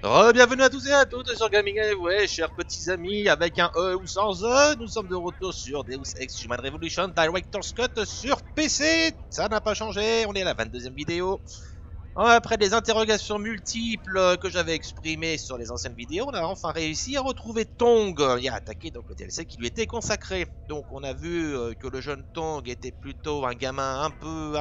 Bienvenue à tous et à toutes sur Gaming ouais, chers petits amis, avec un E ou sans E, nous sommes de retour sur Deus Ex Human Revolution Director's Cut sur PC. Ça n'a pas changé, on est à la 22e vidéo. Après des interrogations multiples que j'avais exprimées sur les anciennes vidéos, on a enfin réussi à retrouver Tong et à attaquer donc le DLC qui lui était consacré. Donc on a vu que le jeune Tong était plutôt un gamin un peu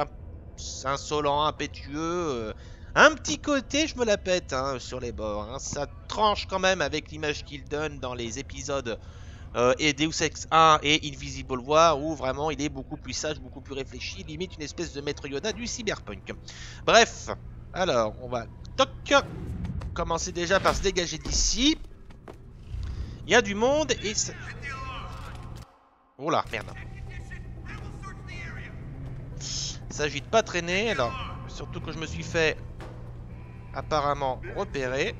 insolent, impétueux. Un petit côté, je me la pète sur les bords. Ça tranche quand même avec l'image qu'il donne dans les épisodes et Deus Ex 1 et Invisible War, où vraiment il est beaucoup plus sage, beaucoup plus réfléchi, limite une espèce de maître Yoda du cyberpunk. Bref, alors on va commencer déjà par se dégager d'ici. Il y a du monde et... Oh là, merde. Il s'agit de pas traîner, alors surtout que je me suis fait apparemment repérer.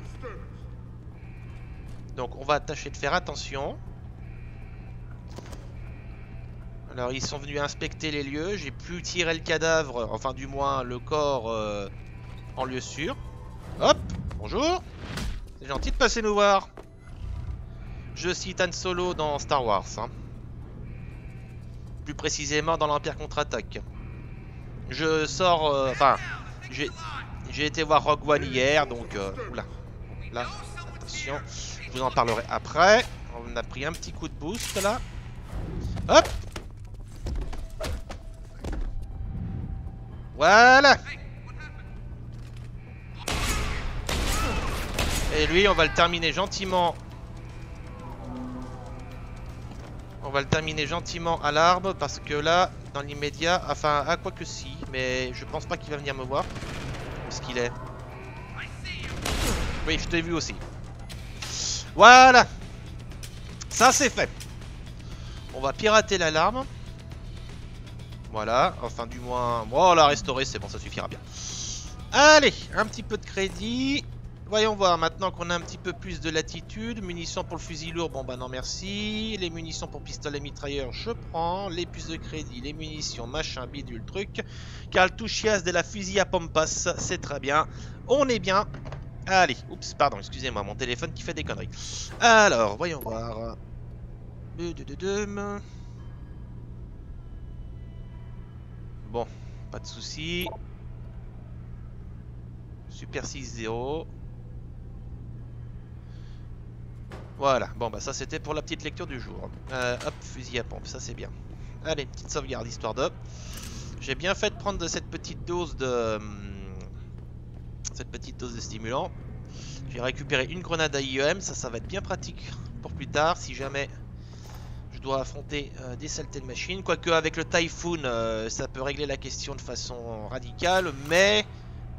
Donc on va tâcher de faire attention. Alors ils sont venus inspecter les lieux, j'ai pu tirer le cadavre, enfin du moins le corps en lieu sûr. Hop, bonjour. C'est gentil de passer nous voir. Je cite Han Solo dans Star Wars. Plus précisément dans l'Empire contre-attaque. Je sors, enfin, j'ai été voir Rogue One hier, donc, oula, là, attention, je vous en parlerai après. On a pris un petit coup de boost là. Hop. Voilà. Et lui, on va le terminer gentiment. On va le terminer gentiment à l'arbre parce que là, dans l'immédiat, enfin, à quoi que si, mais je pense pas qu'il va venir me voir. Où est-ce qu'il est? Oui, je t'ai vu aussi. Voilà. Ça, c'est fait. On va pirater l'alarme. Voilà, enfin du moins... Bon, on l'a restauré, c'est bon, ça suffira bien. Allez, un petit peu de crédit. Voyons voir, maintenant qu'on a un petit peu plus de latitude. Munitions pour le fusil lourd, bon bah non merci. Les munitions pour pistolet mitrailleur, je prends. Les puces de crédit, les munitions, machin, bidule, truc. Cartouchias de la fusil à pompas, c'est très bien. On est bien. Allez, oups, pardon, excusez-moi, mon téléphone qui fait des conneries. Alors, voyons voir. Bon, pas de soucis. Super 6-0. Voilà, bon bah ça c'était pour la petite lecture du jour. Hop, fusil à pompe, ça c'est bien. Allez, petite sauvegarde histoire de... J'ai bien fait de prendre cette petite dose de... stimulant. J'ai récupéré une grenade à IEM, ça va être bien pratique pour plus tard si jamais je dois affronter des saletés de machines. Quoique avec le Typhoon, ça peut régler la question de façon radicale, mais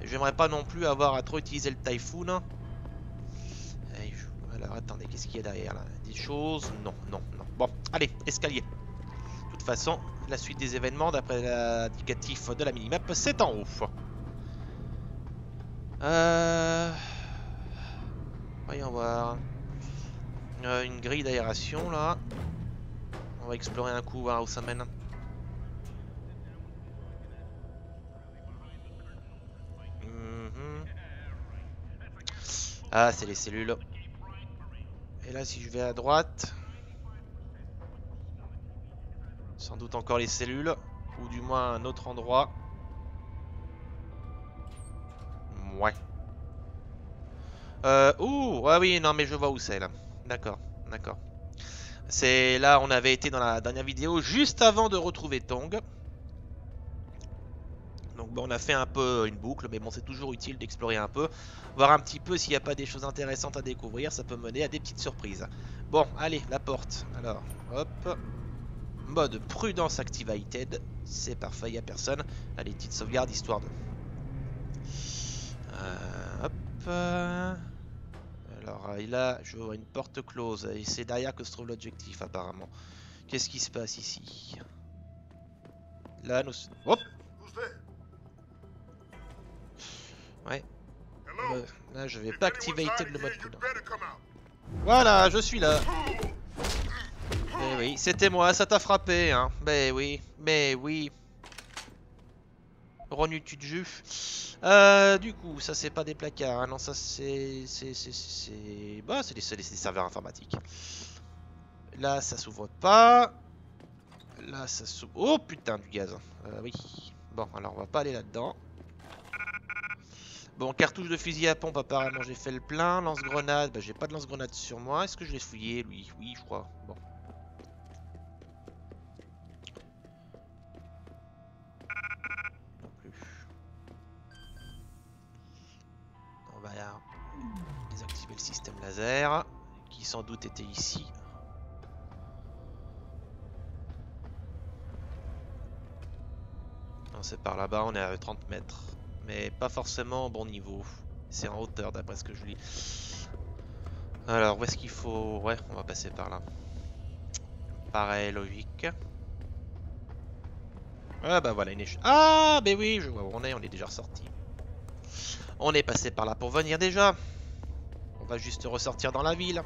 j'aimerais pas non plus avoir à trop utiliser le Typhoon. Alors attendez, qu'est-ce qu'il y a derrière là? Des choses? Non, non, non. Bon, allez, escalier. De toute façon, la suite des événements, d'après l'indicatif de la minimap, c'est en haut. Voyons voir. Une grille d'aération là. On va explorer un coup, voir où ça mène. Ah, c'est les cellules. Et là, si je vais à droite, sans doute encore les cellules, ou du moins un autre endroit. Ouais. Ouh, ah oui, non, mais je vois où c'est là. D'accord, d'accord. C'est là, on avait été dans la dernière vidéo, juste avant de retrouver Tong. Donc bon, on a fait un peu une boucle, mais bon, c'est toujours utile d'explorer un peu. Voir un petit peu s'il n'y a pas des choses intéressantes à découvrir, ça peut mener à des petites surprises. Bon, allez, la porte. Alors, hop. Mode prudence activated. C'est parfait, il n'y a personne. Allez, petite sauvegarde, histoire de... hop. Alors là, je vois une porte close. Et c'est derrière que se trouve l'objectif, apparemment. Qu'est-ce qui se passe ici? Là, nous... Hop. Ouais. Là, je vais pas activer le mode prudence. Voilà, je suis là. Mais oui, c'était moi, ça t'a frappé, hein. Mais oui, mais oui. Renutu de jus. Du coup, ça c'est pas des placards. Hein. Non, ça c'est... Bah, c'est des serveurs informatiques. Là, ça s'ouvre pas. Là, ça s'ouvre... Oh putain, du gaz. Oui. Bon, alors on va pas aller là-dedans. Bon, cartouche de fusil à pompe, apparemment j'ai fait le plein. Lance-grenade, bah, j'ai pas de lance-grenade sur moi. Est-ce que je l'ai fouillé, lui? Oui, je crois. Bon. Non plus. On va désactiver le système laser, qui sans doute était ici. Non, c'est par là-bas, on est à 30 mètres. Mais pas forcément au bon niveau. C'est en hauteur d'après ce que je lis. Alors, où est-ce qu'il faut... Ouais, on va passer par là. Pareil, logique. Ah bah voilà une échelle. Ah bah oui, je vois où on est déjà ressorti. On est passé par là pour venir déjà. On va juste ressortir dans la ville.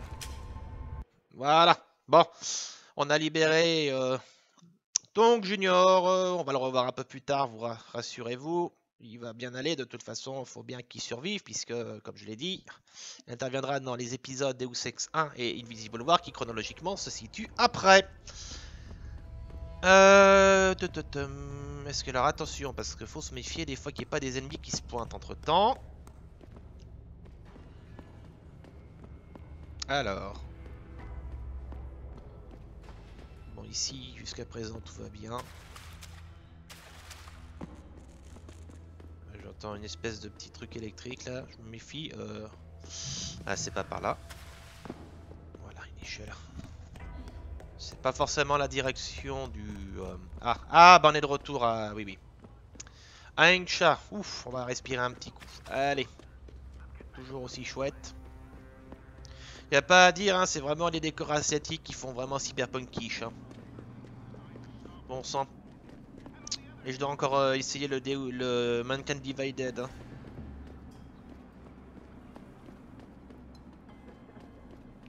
Voilà. Bon, on a libéré donc Junior. On va le revoir un peu plus tard, vous rassurez-vous. Il va bien aller, de toute façon, il faut bien qu'il survive, puisque, comme je l'ai dit, il interviendra dans les épisodes Deus Ex 1 et Invisible War, qui chronologiquement se situent après. Est-ce que alors attention, parce qu'il faut se méfier des fois qu'il n'y ait pas des ennemis qui se pointent entre temps. Alors. Bon, ici, jusqu'à présent, tout va bien. J'entends une espèce de petit truc électrique là, je me méfie. Ah, c'est pas par là. Voilà, une échelle. C'est pas forcément la direction du... Ah, bah on est de retour à... Oui, oui. Aingcha, ouf, on va respirer un petit coup. Allez. Toujours aussi chouette. Y a pas à dire, hein, c'est vraiment les décors asiatiques qui font vraiment cyberpunkish. Hein. Bon sang. Et je dois encore essayer le Mankind Divided. Hein.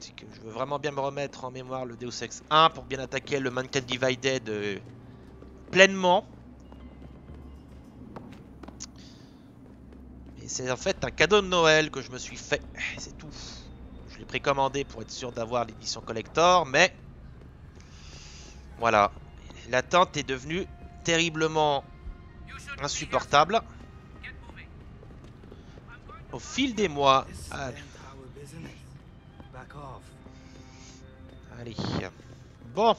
C'est que je veux vraiment bien me remettre en mémoire le Deus Ex 1 pour bien attaquer le Mankind Divided pleinement. Et c'est en fait un cadeau de Noël que je me suis fait. C'est tout. Je l'ai précommandé pour être sûr d'avoir l'édition collector, mais voilà. L'attente est devenue terriblement insupportable. Au fil des mois. Allez. Bon.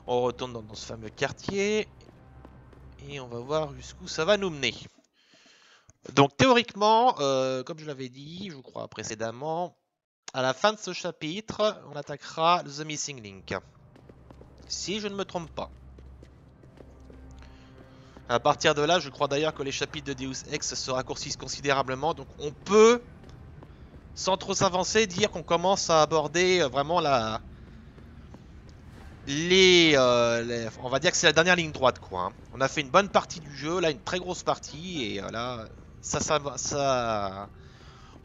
On retourne dans ce fameux quartier. Et on va voir jusqu'où ça va nous mener. Donc théoriquement, comme je l'avais dit, je crois précédemment, à la fin de ce chapitre, on attaquera The Missing Link. Si je ne me trompe pas. À partir de là, je crois d'ailleurs que les chapitres de Deus Ex se raccourcissent considérablement. Donc on peut, sans trop s'avancer, dire qu'on commence à aborder vraiment la... on va dire que c'est la dernière ligne droite, quoi. Hein. On a fait une bonne partie du jeu, là, une très grosse partie, et là, ça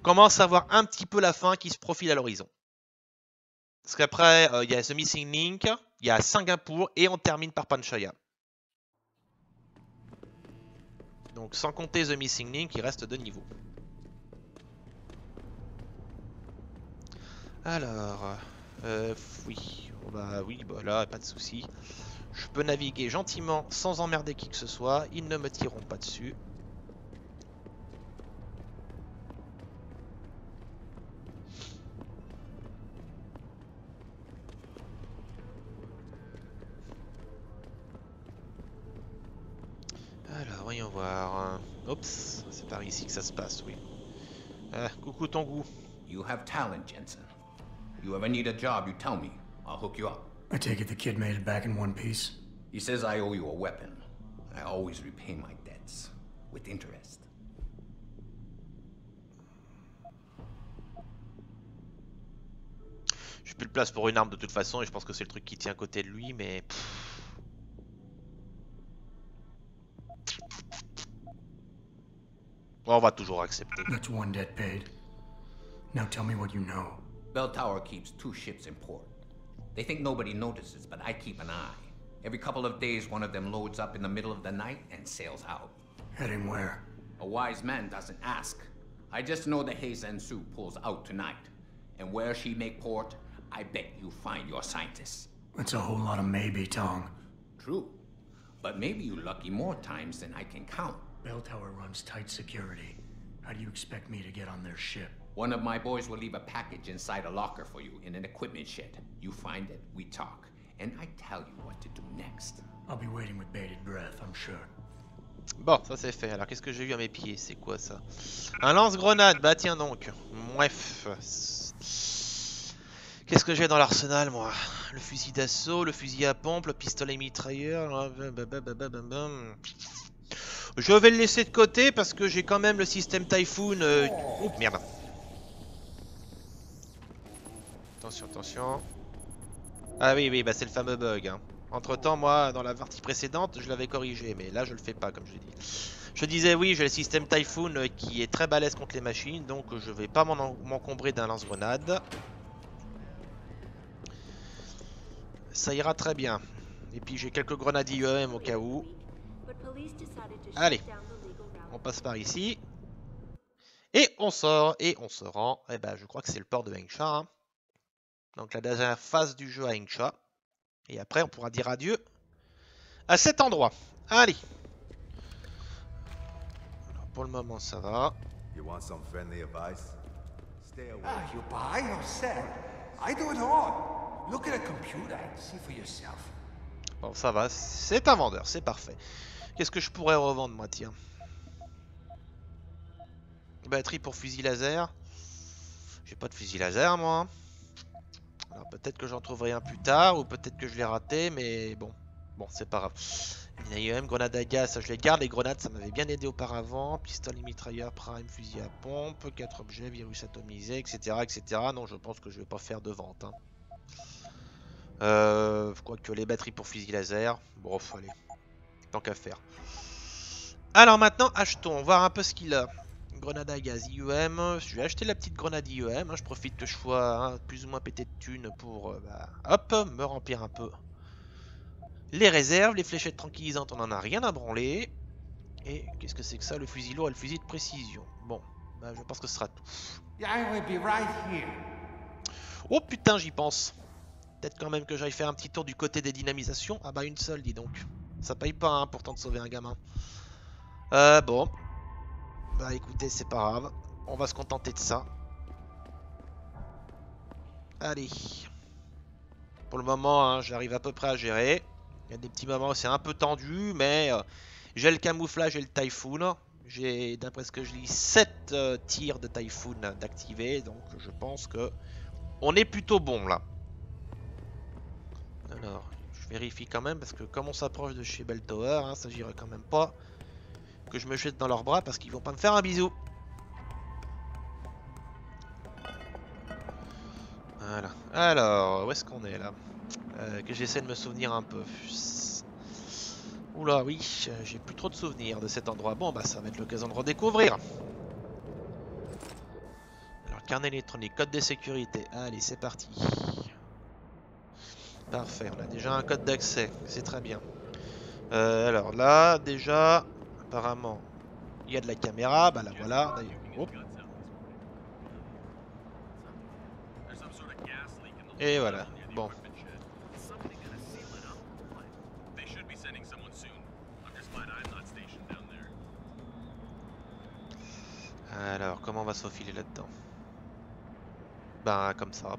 commence à voir un petit peu la fin qui se profile à l'horizon. Parce qu'après, il y a The Missing Link, il y a Singapour, et on termine par Panchaya. Donc, sans compter The Missing Link, il reste 2 niveaux. Alors, oui. Bah oui, bah là, pas de souci. Je peux naviguer gentiment sans emmerder qui que ce soit. Ils ne me tireront pas dessus. Alors, voyons voir. Oups, c'est par ici que ça se passe, oui. Coucou Tongu. You have talent, Jensen. You ever need a job, you tell me. I'll hook you up. I take it the kid made it back in one piece? He says I owe you a weapon. I always repay my debts. With interest. J'ai plus de place pour une arme de toute façon et je pense que c'est le truc qui tient à côté de lui, mais... Bon, on va toujours accepter. That's one debt paid. Now tell me what you know. Bell Tower keeps 2 ships in port. They think nobody notices, but I keep an eye. Every couple of days, one of them loads up in the middle of the night and sails out. Heading where? A wise man doesn't ask. I just know the Heizen Su pulls out tonight. And where she make port, I bet you find your scientists. That's a whole lot of maybe, Tong. True. But maybe you lucky more times than I can count. Bell Tower runs tight security. How do you expect me to get on their ship? One of my boys will leave a package inside a locker for you in an equipment shed. You find it, we talk, and I tell you what to do next. I'll be waiting with bated breath, I'm sure. Bon, ça c'est fait. Alors qu'est-ce que j'ai eu à mes pieds? C'est quoi ça? Un lance-grenade. Bah tiens donc. Bref. Qu'est-ce que j'ai dans l'arsenal, moi? Le fusil d'assaut, le fusil à pompe, le pistolet mitrailleur. Je vais le laisser de côté parce que j'ai quand même le système Typhoon. Oh merde. Attention, attention. Ah oui, oui, bah c'est le fameux bug. Hein. Entre temps, moi, dans la partie précédente, je l'avais corrigé, mais là, je le fais pas, comme je l'ai dit. Je disais, oui, j'ai le système Typhoon qui est très balèze contre les machines, donc je vais pas m'encombrer d'un lance-grenade. Ça ira très bien. Et puis, j'ai quelques grenades IEM au cas où. Allez, on passe par ici. Et on sort, et on se rend. Eh ben, je crois que c'est le port de Hengsha. Hein. Donc, la dernière phase du jeu à Hengsha. Et après, on pourra dire adieu à cet endroit. Allez. Alors, pour le moment, ça va. You want some friendly advice? Stay away. Ah, you buy or sell? I do it all. Look at a computer and see for yourself. Bon, ça va. C'est un vendeur, c'est parfait. Qu'est-ce que je pourrais revendre, moi, tiens? Batterie pour fusil laser. J'ai pas de fusil laser, moi. Alors peut-être que j'en trouverai un plus tard, ou peut-être que je l'ai raté, mais bon. Bon, c'est pas grave. Une IEM, grenade à gaz, ça je les garde. Les grenades, ça m'avait bien aidé auparavant. Pistolet mitrailleur, prime, fusil à pompe, 4 objets, virus atomisé, etc., etc. Non, je pense que je vais pas faire de vente. Hein. Quoique les batteries pour fusil laser. Bon, allez. Tant qu'à faire. Alors maintenant, achetons. Voir un peu ce qu'il a. Grenade à gaz IEM, je vais acheter la petite grenade IEM, hein. Je profite que je sois plus ou moins pété de thunes pour hop, me remplir un peu les réserves, les fléchettes tranquillisantes, on en a rien à branler. Et qu'est-ce que c'est que ça, le fusil lourd et le fusil de précision? Bon, bah, je pense que ce sera tout. Oh putain, j'y pense. Peut-être quand même que j'aille faire un petit tour du côté des dynamisations. Ah bah une seule, dis donc. Ça paye pas hein, pourtant de sauver un gamin. Bon. Bah écoutez, c'est pas grave. On va se contenter de ça. Allez. Pour le moment, hein, j'arrive à peu près à gérer. Il y a des petits moments où c'est un peu tendu, mais j'ai le camouflage et le Typhoon. J'ai, d'après ce que je lis, 7 tirs de Typhoon d'activer. Donc je pense que on est plutôt bon là. Alors, je vérifie quand même parce que comme on s'approche de chez Bell Tower, hein, ça s'agirait quand même pas que je me jette dans leurs bras parce qu'ils vont pas me faire un bisou. Voilà. Alors, où est-ce qu'on est là? Que j'essaie de me souvenir un peu. Oula, oui, j'ai plus trop de souvenirs de cet endroit. Bon, bah ça va être l'occasion de redécouvrir. Alors, carnet électronique, code de sécurité. Allez, c'est parti. Parfait, on a déjà un code d'accès. C'est très bien. Alors là, déjà... Apparemment, il y a de la caméra, bah la voilà. Oh. Et voilà, bon. Alors, comment on va se faufiler là-dedans? Ben, comme ça.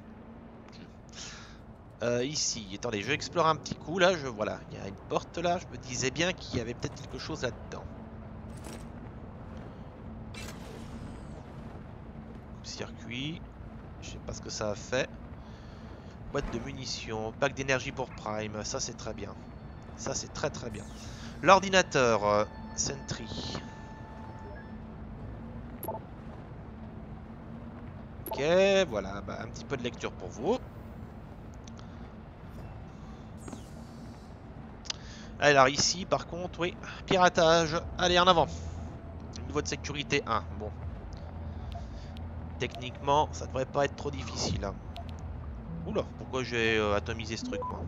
Ici, attendez, je vais explorer un petit coup, là, voilà, il y a une porte là, je me disais bien qu'il y avait peut-être quelque chose là-dedans. Circuit, je sais pas ce que ça a fait. Boîte de munitions, pack d'énergie pour Prime, ça c'est très bien. Ça c'est très très bien. L'ordinateur, Sentry. Ok, voilà, bah, un petit peu de lecture pour vous. Alors ici par contre, oui, piratage, allez en avant. Niveau de sécurité 1, bon. Techniquement, ça devrait pas être trop difficile. Hein. Oula, pourquoi j'ai atomisé ce truc moi?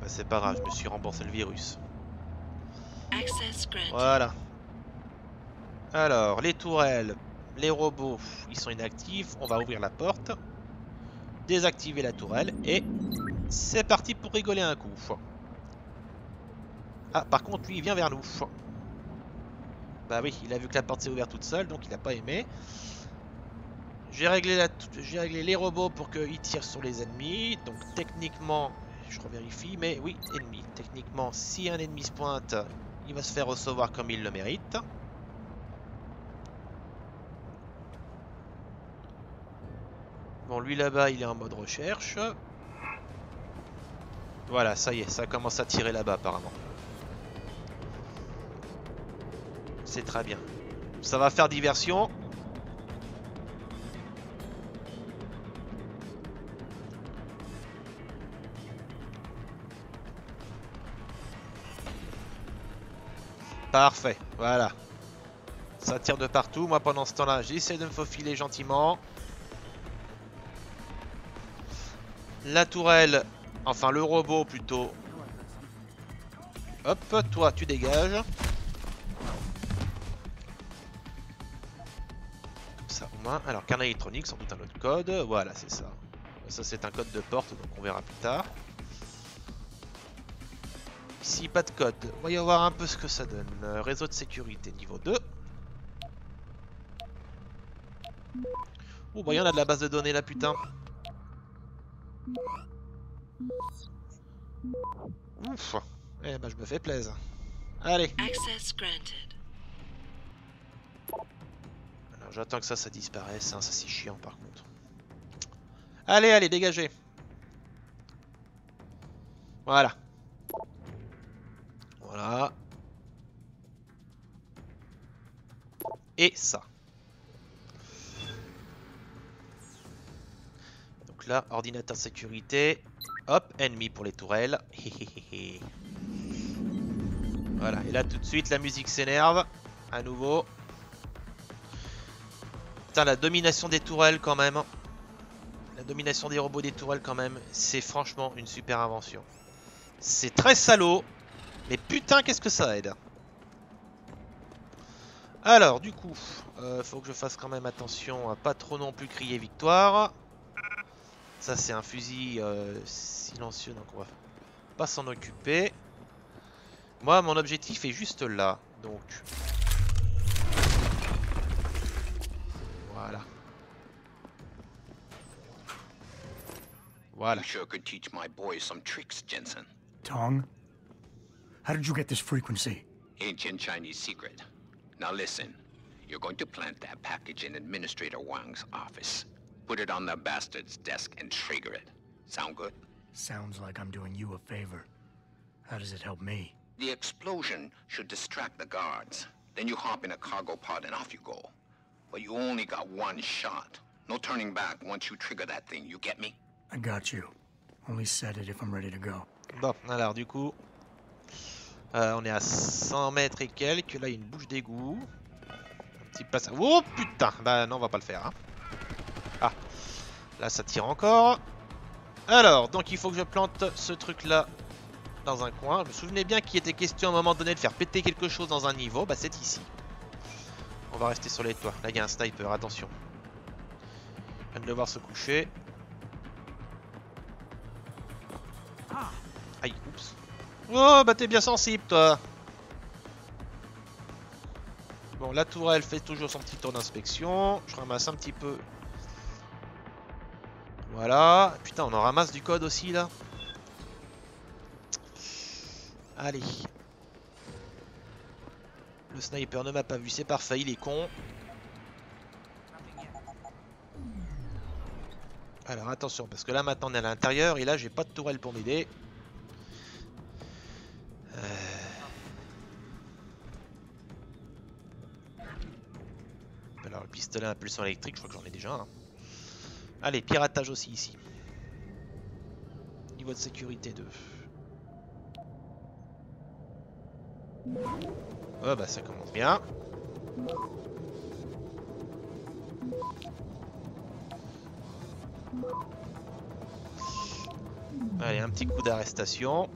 Bah, c'est pas grave, je me suis remboursé le virus. Access granted. Voilà. Alors, les tourelles, les robots, ils sont inactifs. On va ouvrir la porte. Désactiver la tourelle. Et c'est parti pour rigoler un coup. Ah, par contre, lui, il vient vers nous. Bah oui, il a vu que la porte s'est ouverte toute seule, donc il n'a pas aimé. J'ai réglé les robots pour qu'ils tirent sur les ennemis. Donc techniquement, je revérifie, mais oui, ennemi. Techniquement, si un ennemi se pointe, il va se faire recevoir comme il le mérite. Bon, lui là-bas, il est en mode recherche. Voilà, ça y est, ça commence à tirer là-bas apparemment. C'est très bien. Ça va faire diversion. Parfait, voilà. Ça tire de partout. Moi pendant ce temps-là, j'essaie de me faufiler gentiment. La tourelle, enfin le robot plutôt. Hop, toi tu dégages. Comme ça au moins. Alors carnet électronique, sans doute un autre code. Voilà, c'est ça. Ça c'est un code de porte, donc on verra plus tard. Ici, pas de code. Voyons voir un peu ce que ça donne. Réseau de sécurité niveau 2. Oh, bah, il y en a de la base de données là, putain. Ouf. Eh ben, je me fais plaisir. Allez. Access granted. Alors, j'attends que ça disparaisse. Hein. Ça, c'est chiant, par contre. Allez, allez, dégagez. Voilà. Voilà. Et ça. Donc là, ordinateur sécurité. Hop, ennemi pour les tourelles. Voilà, et là tout de suite la musique s'énerve. À nouveau. Putain, la domination des tourelles quand même. La domination des robots des tourelles quand même. C'est franchement une super invention. C'est très salaud. Mais putain, qu'est-ce que ça aide. Alors, du coup, faut que je fasse quand même attention à pas trop non plus crier victoire. Ça, c'est un fusil silencieux, donc on va pas s'en occuper. Moi, mon objectif est juste là, donc... Voilà. Voilà. You sure could teach my boys some tricks, Jensen. Tong? How did you get this frequency? Ancient Chinese secret. Now listen, you're going to plant that package in Administrator Wang's office. Put it on the bastard's desk and trigger it. Sound good? Sounds like I'm doing you a favor. How does it help me? The explosion should distract the guards. Then you hop in a cargo pod and off you go. But you only got one shot. No turning back once you trigger that thing, you get me? I got you. Only set it if I'm ready to go. Bon, alors du coup... on est à 100 mètres et quelques. Là, il y a une bouche d'égout. Un petit passage. Oh putain! Bah non, on va pas le faire. Hein. Ah, là, ça tire encore. Alors, donc il faut que je plante ce truc-là dans un coin. Je me souvenais bien qu'il était question à un moment donné de faire péter quelque chose dans un niveau. Bah, c'est ici. On va rester sur les toits. Là, il y a un sniper. Attention. Je viens de le voir se coucher. Aïe, oups. Oh, bah t'es bien sensible, toi. Bon, la tourelle fait toujours son petit tour d'inspection. Je ramasse un petit peu. Voilà. Putain, on en ramasse du code aussi, là. Allez. Le sniper ne m'a pas vu, c'est parfait, il est con. Alors, attention, parce que là, maintenant, on est à l'intérieur. Et là, j'ai pas de tourelle pour m'aider. Alors le pistolet à impulsion électrique, je crois que j'en ai déjà un. Allez, piratage aussi ici. Niveau de sécurité 2. Oh bah ça commence bien. Allez, un petit coup d'arrestation.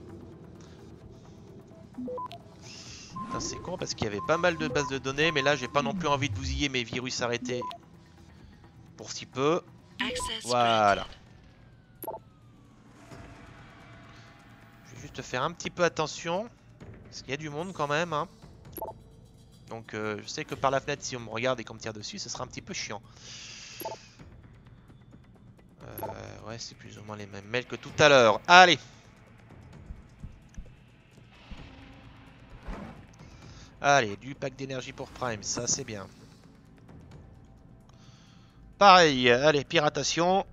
Ah, c'est con parce qu'il y avait pas mal de bases de données, mais là j'ai pas non plus envie de bousiller mes virus arrêtés pour si peu. Access Voilà. granted. Je vais juste faire un petit peu attention, parce qu'il y a du monde quand même. Hein. Donc je sais que par la fenêtre, si on me regarde et qu'on me tire dessus, ce sera un petit peu chiant. Ouais, c'est plus ou moins les mêmes mails que tout à l'heure. Allez. Allez, du pack d'énergie pour Prime, ça c'est bien. Pareil, allez, piratation.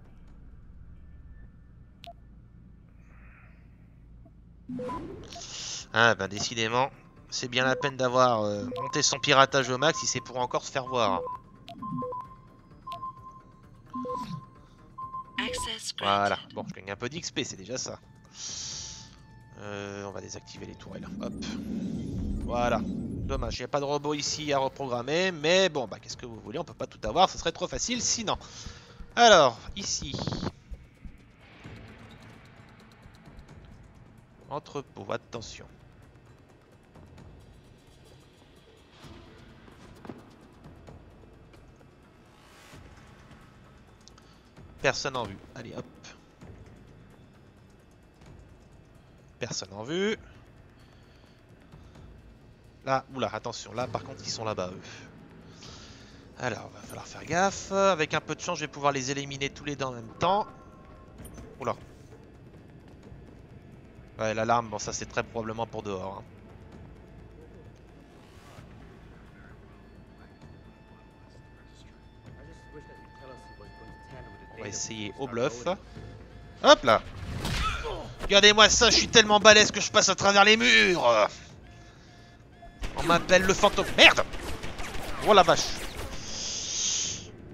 Ah ben décidément, c'est bien la peine d'avoir monté son piratage au max si c'est pour encore se faire voir. Access Voilà, granted. bon, je gagne un peu d'XP, c'est déjà ça. On va désactiver les tourelles. Hop. Voilà. Dommage, il n'y a pas de robot ici à reprogrammer. Mais bon, bah qu'est-ce que vous voulez, on peut pas tout avoir, ce serait trop facile sinon. Alors, ici. Entrepôt, attention. Personne en vue. Allez, hop. Personne en vue. Là, oula, attention, là par contre ils sont là-bas eux. Alors, va falloir faire gaffe. Avec un peu de chance, je vais pouvoir les éliminer tous les deux en même temps. Oula. Ouais, l'alarme, bon ça c'est très probablement pour dehors. Hein. On va essayer au bluff. Hop là. Regardez-moi ça, je suis tellement balèze que je passe à travers les murs. On m'appelle le fantôme. Merde. Oh la vache.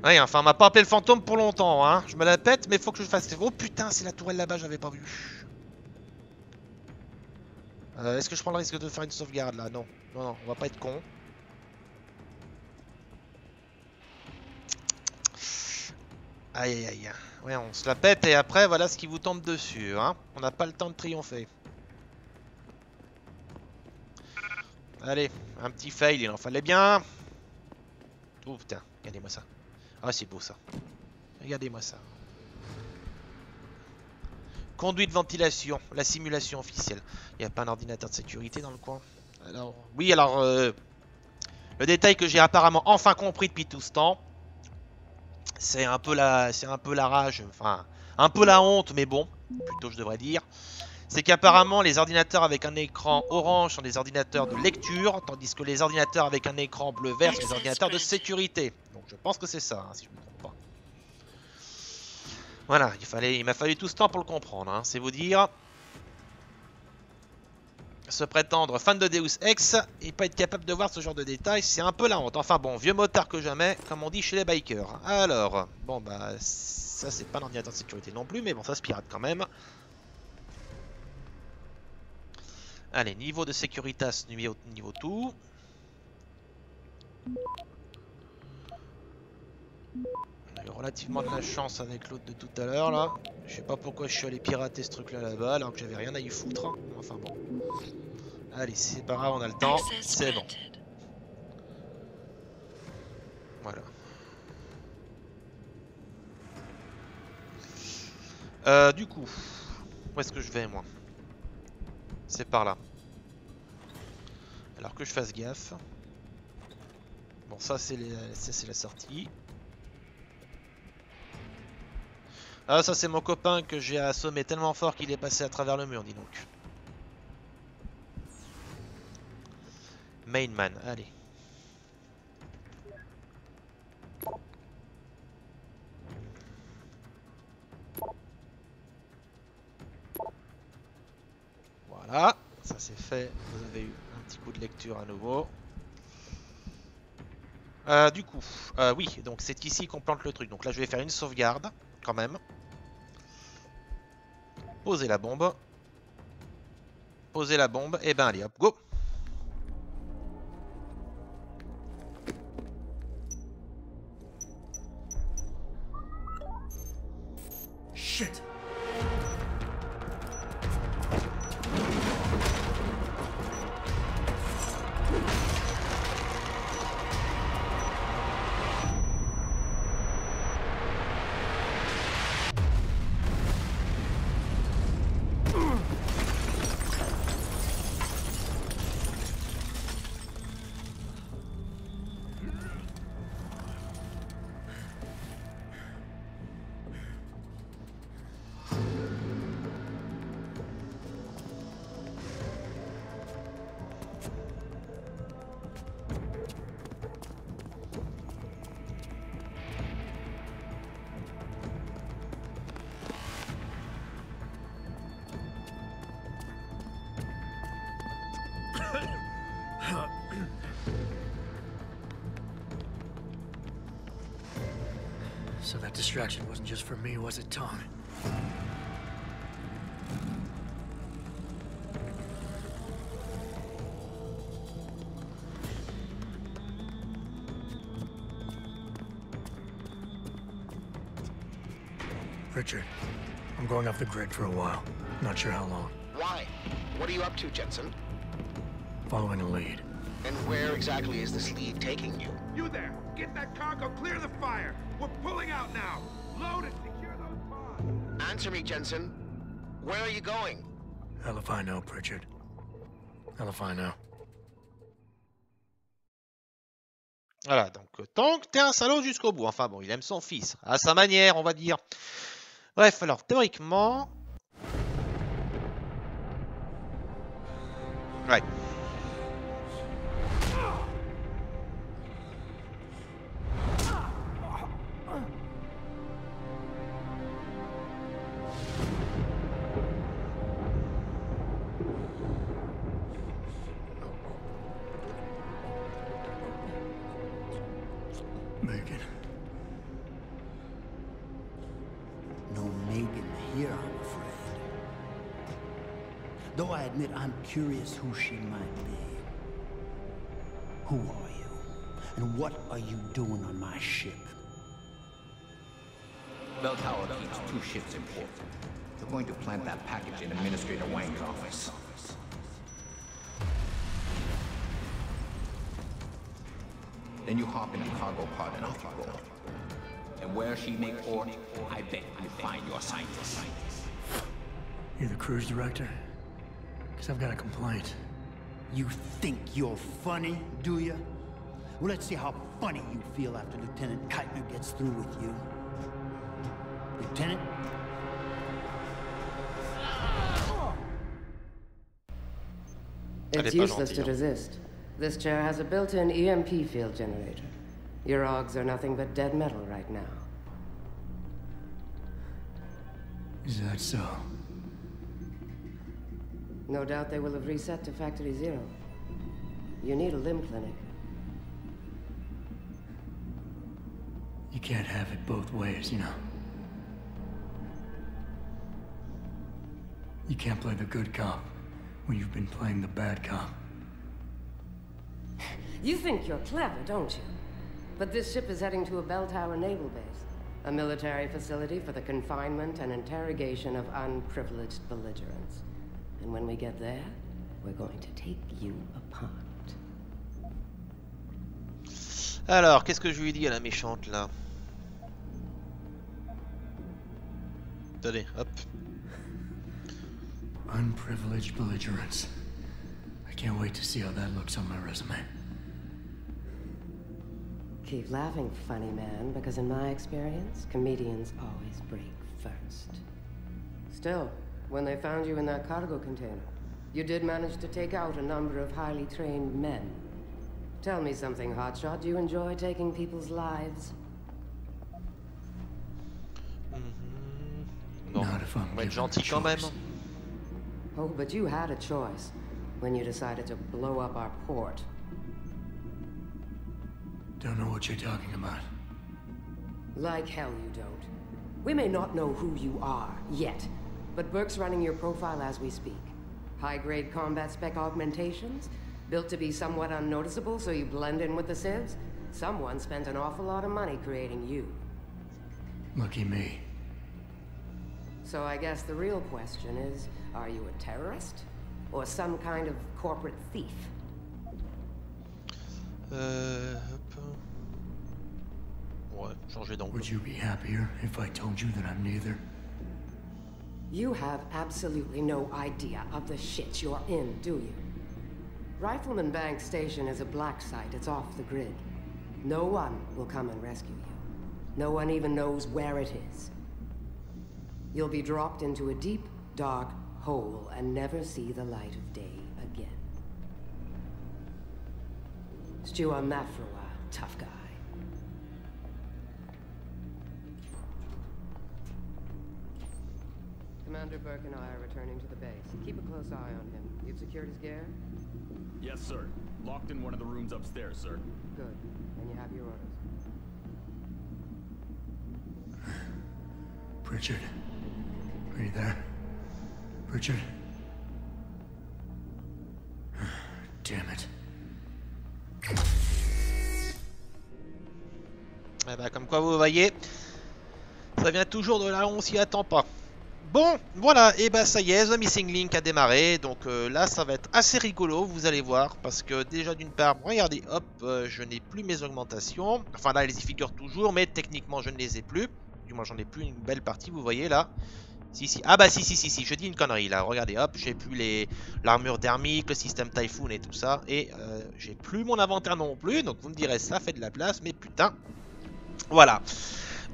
Ouais, enfin, on m'a pas appelé le fantôme pour longtemps, hein. Je me la pète, mais faut que je fasse... Oh putain, c'est la tourelle là-bas, j'avais pas vu. Est-ce que je prends le risque de faire une sauvegarde là? Non. Non, non, on va pas être con. Aïe aïe aïe. Ouais, on se la pète et après, voilà ce qui vous tombe dessus, hein. On n'a pas le temps de triompher. Allez, un petit fail, il en fallait bien. Oh putain, regardez-moi ça. Ah, c'est beau ça. Regardez-moi ça. Conduite ventilation, la simulation officielle. Il n'y a pas un ordinateur de sécurité dans le coin? Alors, oui, alors, le détail que j'ai apparemment enfin compris depuis tout ce temps, c'est un peu la rage, enfin, un peu la honte, mais bon, plutôt je devrais dire. C'est qu'apparemment les ordinateurs avec un écran orange sont des ordinateurs de lecture, tandis que les ordinateurs avec un écran bleu-vert sont des ordinateurs de sécurité. Donc je pense que c'est ça, hein, si je ne me trompe pas. Voilà, il m'a fallu tout ce temps pour le comprendre, hein, c'est vous dire. Se prétendre fan de Deus Ex et pas être capable de voir ce genre de détails, c'est un peu la honte. Enfin bon, vieux motard que jamais, comme on dit chez les bikers. Alors, bon bah, ça c'est pas un ordinateur de sécurité non plus, mais bon, ça se pirate quand même. Allez, niveau de sécuritas, niveau tout. On a eu relativement de la chance avec l'autre de tout à l'heure là. Je sais pas pourquoi je suis allé pirater ce truc là alors que j'avais rien à y foutre. Enfin bon. Allez, c'est pas grave, on a le temps. C'est bon. Voilà. Du coup, où est-ce que je vais moi? C'est par là. Alors que je fasse gaffe. Bon, ça c'est la sortie. Ah, ça c'est mon copain que j'ai assommé tellement fort qu'il est passé à travers le mur, dis donc. Mainman, allez. Voilà, ça c'est fait. Vous avez eu un petit coup de lecture à nouveau. Du coup, oui, donc c'est ici qu'on plante le truc. Donc là, je vais faire une sauvegarde, quand même. Poser la bombe. Poser la bombe. Et ben allez, hop, go. Shit! So that distraction wasn't just for me, was it, Tom? Richard, I'm going off the grid for a while. Not sure how long. Why? What are you up to, Jensen? Following a lead. And where exactly is this lead taking you? You there! Get that cargo, clear the fire! We're pulling out now! Load and secure those pods! Answer me, Jensen. Where are you going? Hell if I know, Pritchard. Hell if I know. Voilà, donc tant que t'es un salaud jusqu'au bout. Enfin bon, il aime son fils. À sa manière, on va dire. Bref, alors théoriquement... Ouais. Megan. No Megan here, I'm afraid. Though I admit I'm curious who she might be. Who are you? And what are you doing on my ship? Bell Tower keeps 2 ships in port. They're going to plant that package in Administrator Wang's office. Then you hop in a cargo pod and off you go. And where she make port, I bet you find your scientist. You the cruise director? Because I've got a complaint. You think you're funny, do you? Well, let's see how funny you feel after Lieutenant Keitner gets through with you. Lieutenant? Elle It's est pas useless to gentille, hein. resist. This chair has a built-in EMP field generator. Your augs are nothing but dead metal right now. Is that so? No doubt they will have reset to Factory Zero. You need a limb clinic. You can't have it both ways, you know. You can't play the good cop when you've been playing the bad cop. You think you're clever, don't you? But this ship is heading to a Bell Tower naval base. A military facility for the confinement and interrogation of unprivileged belligerents. And when we get there, we're going to take you apart. Alors, qu'est-ce que je lui dis à la méchante là? Attendez, hop. Unprivileged belligerents. I can't wait to see how that looks on my resume. Keep laughing, funny man, because in my experience, comedians always break first. Still, when they found you in that cargo container, you did manage to take out a number of highly trained men. Tell me something, Hotshot. Do you enjoy taking people's lives? Non, Not if I'm on va être given gentil the quand même. choice. Oh, but you had a choice when you decided to blow up our port. Don't know what you're talking about. Like hell you don't. We may not know who you are, yet, but Burke's running your profile as we speak. High-grade combat spec augmentations, built to be somewhat unnoticeable so you blend in with the civs. Someone spent an awful lot of money creating you. Lucky me. So I guess the real question is, are you a terrorist? Or some kind of corporate thief? Hop. Ouais, changer d'angle. Would you be happier if I told you that I'm neither? You have absolutely no idea of the shit you're in, do you? Rifleman Bank Station is a black site. It's off the grid. No one will come and rescue you. No one even knows where it is. You'll be dropped into a deep, dark hole and never see the light of day again. Stew on that for a while, tough guy. Commander Burke and I are returning to the base. Keep a close eye on him. You've secured his gear? Yes, sir. Locked in one of the rooms upstairs, sir. Good. And you have your orders. Pritchard, are you there? Pritchard? Damn it. Eh ben, comme quoi vous voyez, ça vient toujours de là où on s'y attend pas. Bon, voilà, et ben ça y est, The Missing Link a démarré, donc là ça va être assez rigolo, vous allez voir, parce que déjà d'une part, regardez, hop, je n'ai plus mes augmentations, enfin là elles y figurent toujours, mais techniquement je ne les ai plus, du moins j'en ai plus une belle partie, vous voyez là. Si, ah bah si, je dis une connerie là, regardez, hop, j'ai plus l'armure thermique, le système Typhoon et tout ça, et j'ai plus mon inventaire non plus, donc vous me direz ça fait de la place, mais putain, voilà.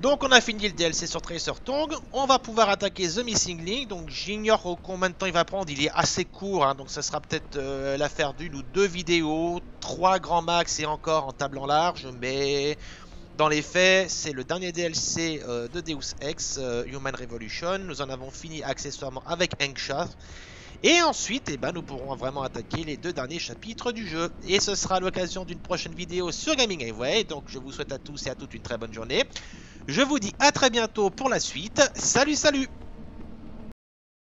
Donc on a fini le DLC sur Tracer Tongue, on va pouvoir attaquer The Missing Link, donc j'ignore combien de temps il va prendre, il est assez court, hein, donc ça sera peut-être l'affaire d'une ou deux vidéos, 3 grands max et encore en table en large, mais dans les faits c'est le dernier DLC de Deus Ex Human Revolution, nous en avons fini accessoirement avec Hengsha. Et ensuite, eh ben, nous pourrons vraiment attaquer les 2 derniers chapitres du jeu. Et ce sera l'occasion d'une prochaine vidéo sur Gaming Highway. Donc je vous souhaite à tous et à toutes une très bonne journée. Je vous dis à très bientôt pour la suite. Salut, salut!